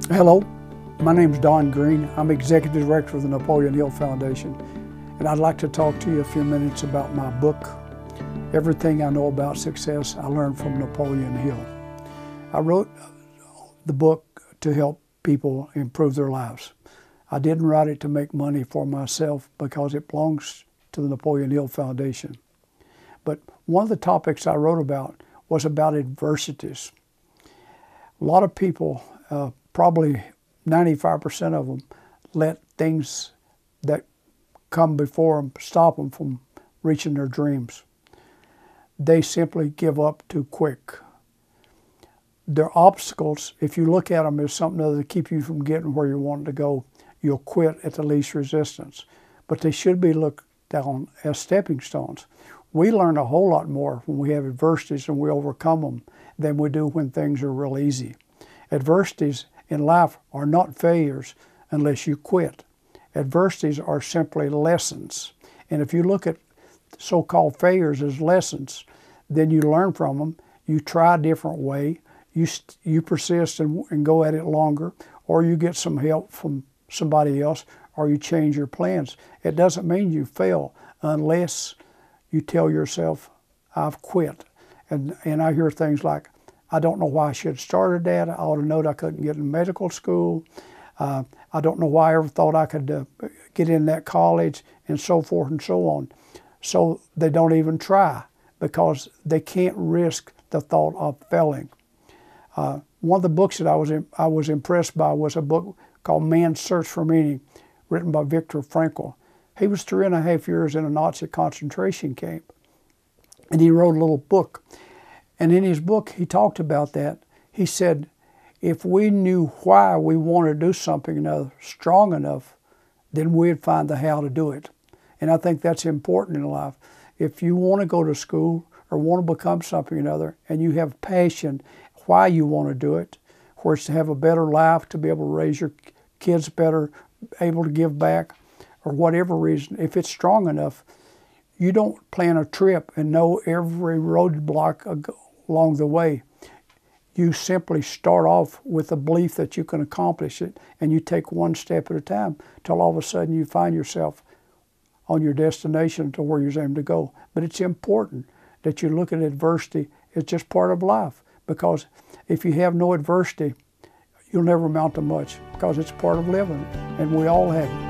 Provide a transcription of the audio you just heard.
Hello, my name is Don Green. I'm Executive Director of the Napoleon Hill Foundation, and I'd like to talk to you a few minutes about my book, Everything I Know About Success I Learned from Napoleon Hill. I wrote the book to help people improve their lives. I didn't write it to make money for myself because it belongs to the Napoleon Hill Foundation. But one of the topics I wrote about was about adversities. A lot of people, probably 95% of them, let things that come before them stop them from reaching their dreams. They simply give up too quick. Their obstacles, if you look at them as something other to keep you from getting where you want to go, you'll quit at the least resistance. But they should be looked down as stepping stones. We learn a whole lot more when we have adversities and we overcome them than we do when things are real easy. Adversities in life are not failures unless you quit. Adversities are simply lessons. And if you look at so-called failures as lessons, then you learn from them, you try a different way, you persist and go at it longer, or you get some help from somebody else, or you change your plans. It doesn't mean you fail unless you tell yourself, I've quit. And I hear things like, I don't know why I should have started that. I ought to know that I couldn't get in medical school. I don't know why I ever thought I could get in that college, and so forth and so on. So they don't even try because they can't risk the thought of failing. One of the books that I was impressed by was a book called Man's Search for Meaning, written by Viktor Frankl. He was 3.5 years in a Nazi concentration camp, and he wrote a little book. And in his book, he talked about that. He said, if we knew why we want to do something strong enough, then we'd find the how to do it. And I think that's important in life. If you want to go to school or want to become something or other, and you have passion why you want to do it, where it's to have a better life, to be able to raise your kids better, able to give back, or whatever reason, if it's strong enough, you don't plan a trip and know every roadblock along the way. You simply start off with the belief that you can accomplish it, and you take one step at a time till all of a sudden you find yourself on your destination to where you're aiming to go. But it's important that you look at adversity as just part of life, because if you have no adversity, you'll never amount to much, because it's part of living, and we all have it.